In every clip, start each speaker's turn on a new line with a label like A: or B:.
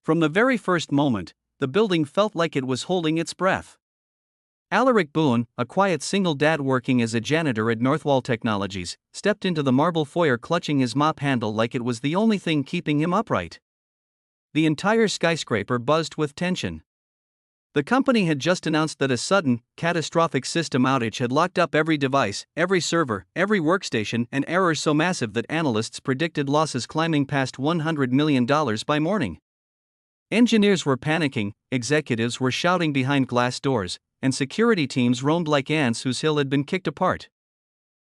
A: From the very first moment, the building felt like it was holding its breath. Alaric Boone, a quiet single dad working as a janitor at Northwall Technologies, stepped into the marble foyer clutching his mop handle like it was the only thing keeping him upright. The entire skyscraper buzzed with tension. The company had just announced that a sudden, catastrophic system outage had locked up every device, every server, every workstation, and errors so massive that analysts predicted losses climbing past $100 million by morning. Engineers were panicking, executives were shouting behind glass doors, and security teams roamed like ants whose hill had been kicked apart.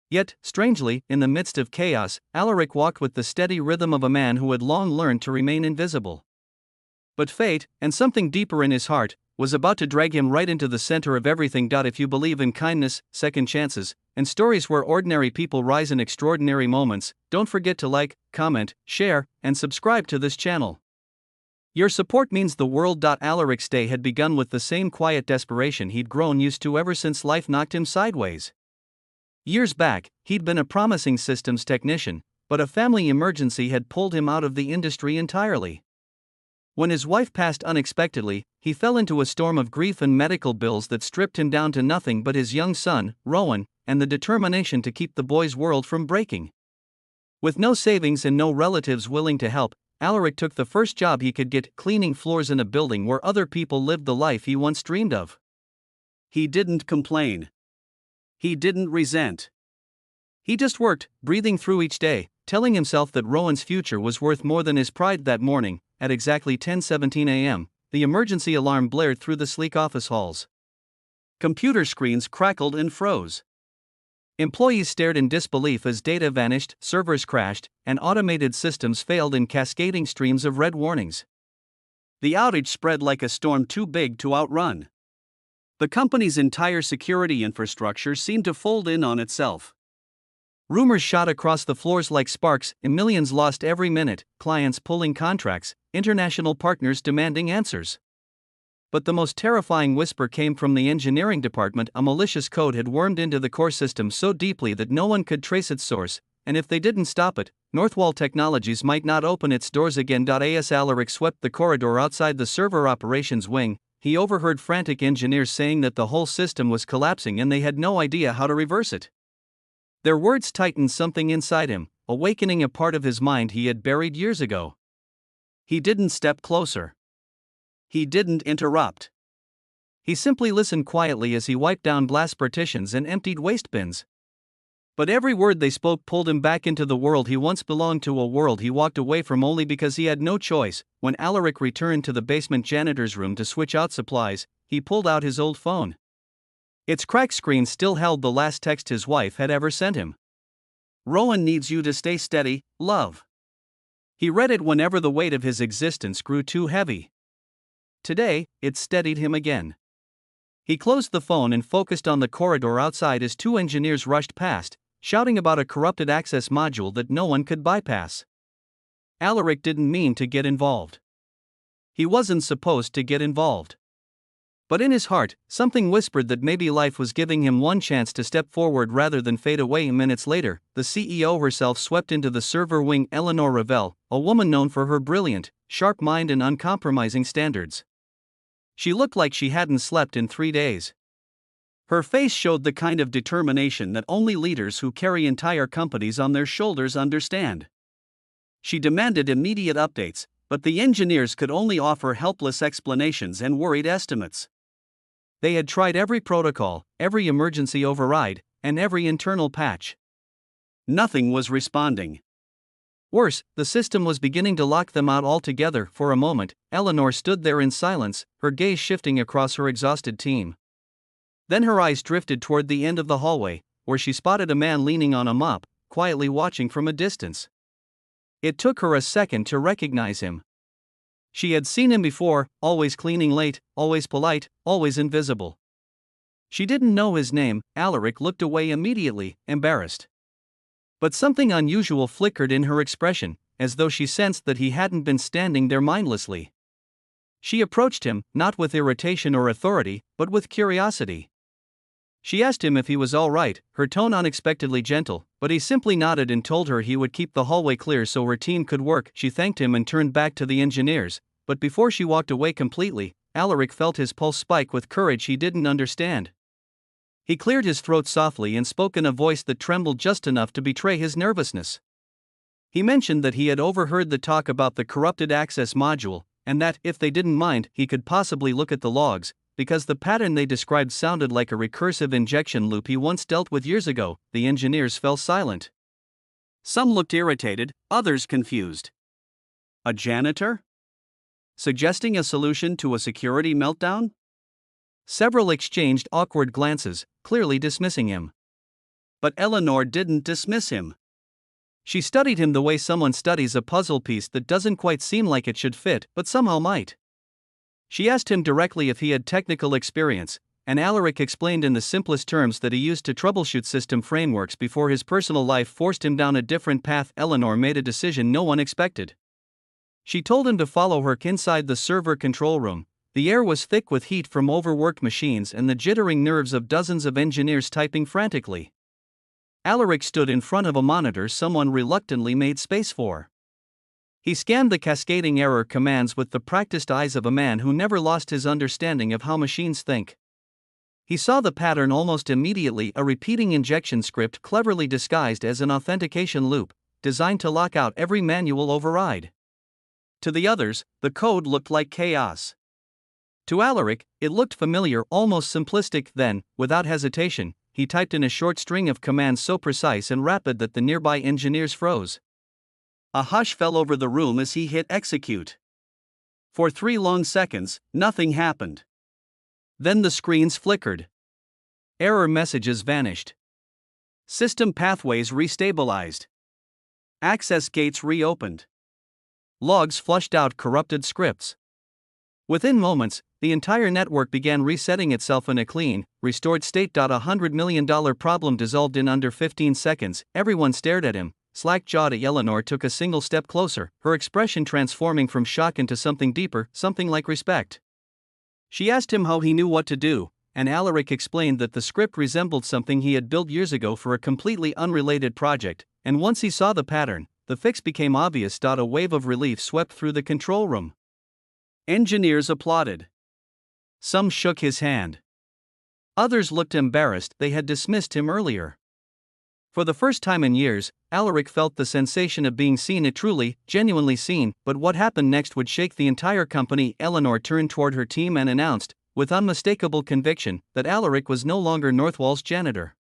A: Yet, strangely, in the midst of chaos, Alaric walked with the steady rhythm of a man who had long learned to remain invisible. But fate, and something deeper in his heart, was about to drag him right into the center of everything. If you believe in kindness, second chances, and stories where ordinary people rise in extraordinary moments, don't forget to like, comment, share, and subscribe to this channel. Your support means the world. Alaric's day had begun with the same quiet desperation he'd grown used to ever since life knocked him sideways. Years back, he'd been a promising systems technician, but a family emergency had pulled him out of the industry entirely. When his wife passed unexpectedly, he fell into a storm of grief and medical bills that stripped him down to nothing but his young son, Rowan, and the determination to keep the boy's world from breaking. With no savings and no relatives willing to help, Alaric took the first job he could get, cleaning floors in a building where other people lived the life he once dreamed of. He didn't complain. He didn't resent. He just worked, breathing through each day, telling himself that Rowan's future was worth more than his pride. That morning, at exactly 10:17 a.m., the emergency alarm blared through the sleek office halls. Computer screens crackled and froze. Employees stared in disbelief as data vanished, servers crashed, and automated systems failed in cascading streams of red warnings. The outage spread like a storm too big to outrun. The company's entire security infrastructure seemed to fold in on itself. Rumors shot across the floors like sparks, and millions lost every minute, clients pulling contracts, international partners demanding answers. But the most terrifying whisper came from the engineering department. A malicious code had wormed into the core system so deeply that no one could trace its source, and if they didn't stop it, Northwall Technologies might not open its doors again. As Alaric swept the corridor outside the server operations wing, he overheard frantic engineers saying that the whole system was collapsing and they had no idea how to reverse it. Their words tightened something inside him, awakening a part of his mind he had buried years ago. He didn't step closer. He didn't interrupt. He simply listened quietly as he wiped down glass partitions and emptied waste bins. But every word they spoke pulled him back into the world he once belonged to, a world he walked away from only because he had no choice. When Alaric returned to the basement janitor's room to switch out supplies, he pulled out his old phone. Its cracked screen still held the last text his wife had ever sent him. "Rowan needs you to stay steady, love." He read it whenever the weight of his existence grew too heavy. Today, it steadied him again. He closed the phone and focused on the corridor outside as two engineers rushed past, shouting about a corrupted access module that no one could bypass. Alaric didn't mean to get involved. He wasn't supposed to get involved. But in his heart, something whispered that maybe life was giving him one chance to step forward rather than fade away. Minutes later, the CEO herself swept into the server wing. Eleanor Ravel, a woman known for her brilliant, sharp mind and uncompromising standards. She looked like she hadn't slept in 3 days. Her face showed the kind of determination that only leaders who carry entire companies on their shoulders understand. She demanded immediate updates, but the engineers could only offer helpless explanations and worried estimates. They had tried every protocol, every emergency override, and every internal patch. Nothing was responding. Worse, the system was beginning to lock them out altogether. For a moment, Eleanor stood there in silence, her gaze shifting across her exhausted team. Then her eyes drifted toward the end of the hallway, where she spotted a man leaning on a mop, quietly watching from a distance. It took her a second to recognize him. She had seen him before, always cleaning late, always polite, always invisible. She didn't know his name. Alaric looked away immediately, embarrassed. But something unusual flickered in her expression, as though she sensed that he hadn't been standing there mindlessly. She approached him, not with irritation or authority, but with curiosity. She asked him if he was all right, her tone unexpectedly gentle, but he simply nodded and told her he would keep the hallway clear so her team could work. She thanked him and turned back to the engineers. but before she walked away completely, Alaric felt his pulse spike with courage he didn't understand. He cleared his throat softly and spoke in a voice that trembled just enough to betray his nervousness. He mentioned that he had overheard the talk about the corrupted access module, and that, if they didn't mind, he could possibly look at the logs, because the pattern they described sounded like a recursive injection loop he once dealt with years ago. The engineers fell silent. Some looked irritated, others confused. A janitor? Suggesting a solution to a security meltdown? Several exchanged awkward glances, clearly dismissing him. But Eleanor didn't dismiss him. She studied him the way someone studies a puzzle piece that doesn't quite seem like it should fit, but somehow might. She asked him directly if he had technical experience, and Alaric explained in the simplest terms that he used to troubleshoot system frameworks before his personal life forced him down a different path. Eleanor made a decision no one expected. She told him to follow her inside the server control room. The air was thick with heat from overworked machines and the jittering nerves of dozens of engineers typing frantically. Alaric stood in front of a monitor someone reluctantly made space for. He scanned the cascading error commands with the practiced eyes of a man who never lost his understanding of how machines think. He saw the pattern almost immediately: a repeating injection script cleverly disguised as an authentication loop, designed to lock out every manual override. To the others, the code looked like chaos. To Alaric, it looked familiar, almost simplistic. Then, without hesitation, he typed in a short string of commands so precise and rapid that the nearby engineers froze. A hush fell over the room as he hit execute. For 3 long seconds, nothing happened. Then the screens flickered. Error messages vanished. System pathways restabilized. Access gates reopened. Logs flushed out corrupted scripts. Within moments, the entire network began resetting itself in a clean, restored state. $100 million problem dissolved in under 15 seconds. Everyone stared at him, slack-jawed. Eleanor took a single step closer, her expression transforming from shock into something deeper, something like respect. She asked him how he knew what to do, and Alaric explained that the script resembled something he had built years ago for a completely unrelated project, and once he saw the pattern, the fix became obvious. A wave of relief swept through the control room. Engineers applauded. Some shook his hand. Others looked embarrassed; they had dismissed him earlier. For the first time in years, Alaric felt the sensation of being seen, truly, genuinely seen. But what happened next would shake the entire company. Eleanor turned toward her team and announced, with unmistakable conviction, that Alaric was no longer Northwall's janitor.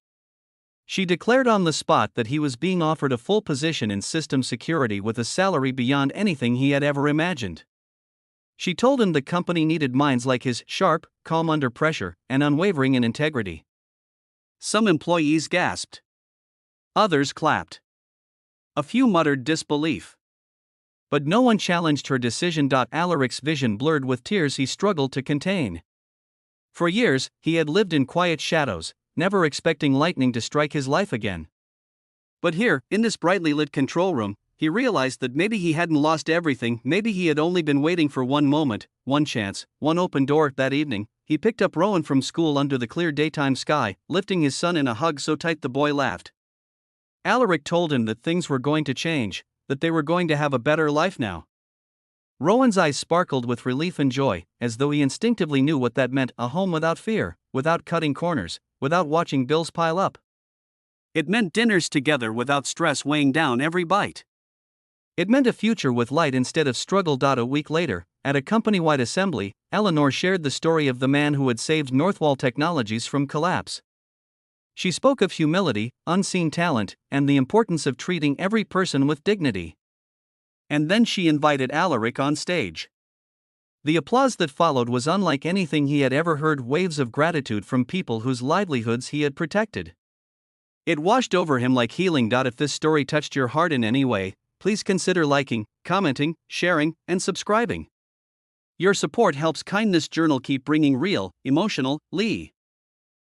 A: She declared on the spot that he was being offered a full position in system security with a salary beyond anything he had ever imagined. She told him the company needed minds like his, sharp, calm under pressure, and unwavering in integrity. Some employees gasped. Others clapped. A few muttered disbelief. But no one challenged her decision. Alaric's vision blurred with tears he struggled to contain. For years, he had lived in quiet shadows, never expecting lightning to strike his life again. But here, in this brightly lit control room, he realized that maybe he hadn't lost everything. Maybe he had only been waiting for one moment, one chance, one open door. That evening, he picked up Rowan from school under the clear daytime sky, lifting his son in a hug so tight the boy laughed. Alaric told him that things were going to change, that they were going to have a better life now. Rowan's eyes sparkled with relief and joy, as though he instinctively knew what that meant: a home without fear, without cutting corners, without watching bills pile up. It meant dinners together without stress weighing down every bite. It meant a future with light instead of struggle. A week later, at a company-wide assembly, Eleanor shared the story of the man who had saved Northwall Technologies from collapse. She spoke of humility, unseen talent, and the importance of treating every person with dignity. And then she invited Alaric on stage. The applause that followed was unlike anything he had ever heard: waves of gratitude from people whose livelihoods he had protected. It washed over him like healing. If this story touched your heart in any way, please consider liking, commenting, sharing, and subscribing. Your support helps Kindness Journal keep bringing real, emotional, Lee.